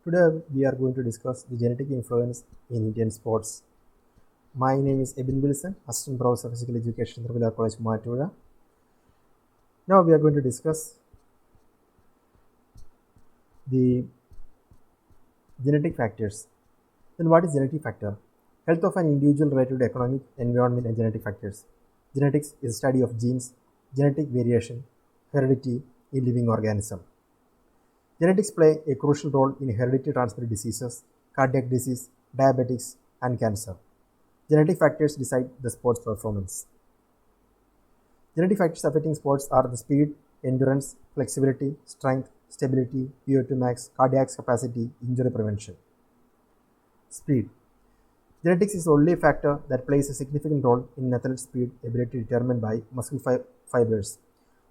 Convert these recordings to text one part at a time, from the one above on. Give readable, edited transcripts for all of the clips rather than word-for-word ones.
Today we are going to discuss the genetic influence in Indian sports. My name is Ebin Wilson, Assistant Professor of Physical Education, Trivandrum College, Mattura. Now we are going to discuss the genetic factors. Then what is genetic factor? Health of an individual related to economic, environment and genetic factors. Genetics is the study of genes, genetic variation, heredity in living organism. Genetics play a crucial role in hereditary transmitted diseases, cardiac disease, diabetics, and cancer. Genetic factors decide the sport's performance. Genetic factors affecting sports are the speed, endurance, flexibility, strength, stability, VO2 max, cardiac capacity, injury prevention. Speed. Genetics is the only factor that plays a significant role in athlete's speed ability determined by muscle fibers.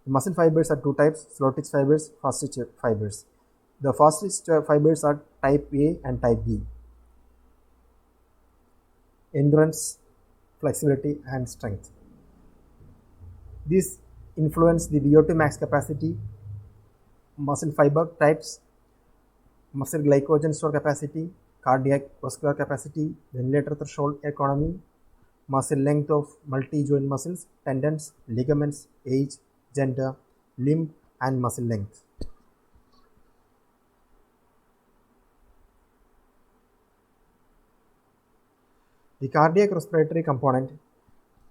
The muscle fibers are two types, slow twitch fibers, fast twitch fibers. The fast twitch fibers are type A and type B. Endurance, flexibility, and strength. These influence the VO2 max capacity, muscle fiber types, muscle glycogen store capacity, cardiac vascular capacity, ventilator threshold economy, muscle length of multi-joint muscles, tendons, ligaments, age, gender, limb, and muscle length. The cardiac respiratory component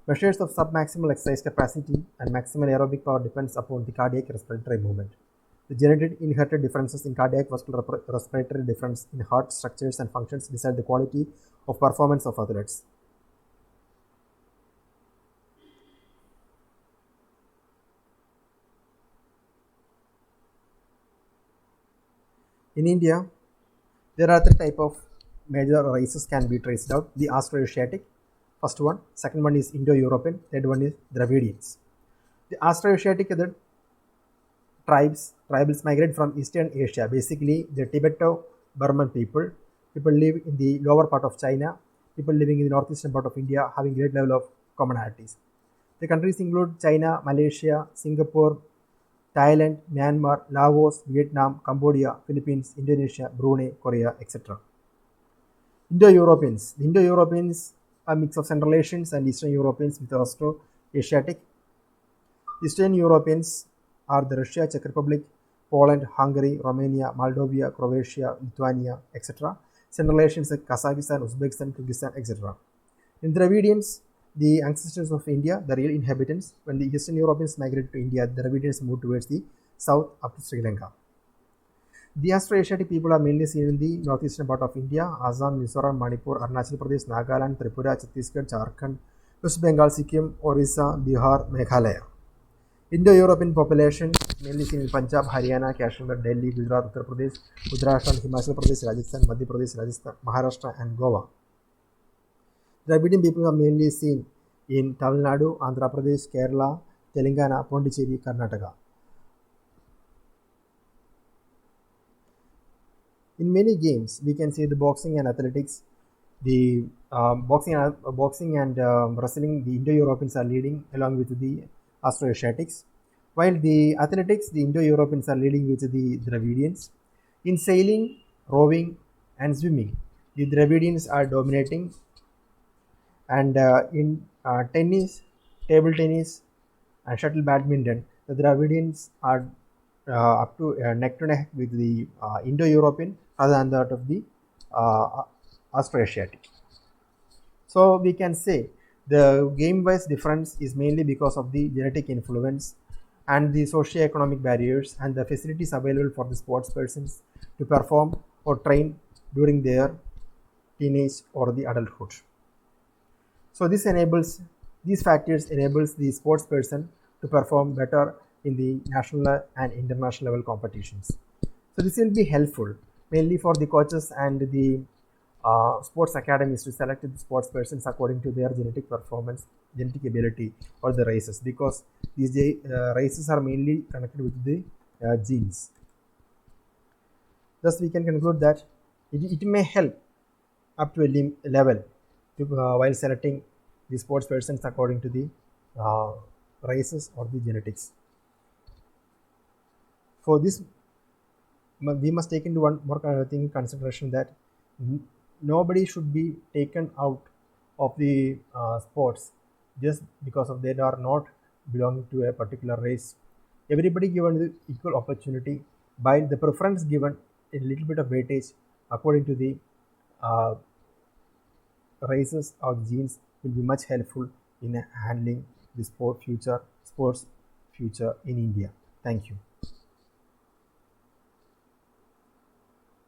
measures of submaximal exercise capacity and maximal aerobic power depends upon the cardiac respiratory movement. The genetic inherited differences in cardiac vascular respiratory difference in heart structures and functions decide the quality of performance of athletes. In India, there are three types of major races can be traced out. The Austroasiatic, first one. Second one is Indo-European. Third one is Dravidians. The Austroasiatic are the tribals migrate from Eastern Asia. Basically, the Tibeto-Burman people. People live in the lower part of China. People living in the northeastern part of India having great level of commonalities. The countries include China, Malaysia, Singapore, Thailand, Myanmar, Laos, Vietnam, Cambodia, Philippines, Indonesia, Brunei, Korea, etc. Indo-Europeans. The Indo-Europeans are a mix of Central Asians and Eastern Europeans with Austro-Asiatic. Eastern Europeans are the Russia, Czech Republic, Poland, Hungary, Romania, Moldova, Croatia, Lithuania, etc. Central Asians are Kazakhstan, Uzbekistan, Kyrgyzstan, etc. In Dravidians, the ancestors of India, the real inhabitants, when the Eastern Europeans migrated to India, the Dravidians moved towards the south up to Sri Lanka. The Austroasiatic people are mainly seen in the northeastern part of India, Assam, Mizoram, Manipur, Arunachal Pradesh, Nagaland, Tripura, Chhattisgarh, Jharkhand, West Bengal, Sikkim, Orissa, Bihar, Meghalaya. Indo-European population mainly seen in Punjab, Haryana, Kashmir, Delhi, Gujarat, Uttar Pradesh, Uttarakhand, Himachal Pradesh, Rajasthan, Madhya Pradesh, Rajasthan, Maharashtra, and Goa. Dravidian people are mainly seen in Tamil Nadu, Andhra Pradesh, Kerala, Telangana, Pondicherry, Karnataka. In many games, we can see the boxing and athletics. The boxing and wrestling, the Indo-Europeans are leading along with the Austroasiatics, while the athletics, the Indo-Europeans are leading with the Dravidians. In sailing, rowing, and swimming, the Dravidians are dominating, and in tennis, table tennis, and shuttle badminton, the Dravidians are up to neck with the Indo-European rather than that of the uh, Austroasiatic. So we can say the game-wise difference is mainly because of the genetic influence and the socio-economic barriers and the facilities available for the sports persons to perform or train during their teenage or the adulthood. So these factors enables the sports person to perform better in the national and international level competitions. So this will be helpful mainly for the coaches and the sports academies to select the sports persons according to their genetic performance, genetic ability, or the races, because these races are mainly connected with the genes. Thus, we can conclude that it may help up to a level to, while selecting the sports persons according to the uh, races or the genetics. For this we must take into one more thing in consideration that nobody should be taken out of the sports just because of they are not belonging to a particular race. Everybody given the equal opportunity, by the preference given a little bit of weightage according to the uh, races or genes will be much helpful in handling the sports future in India. Thank you.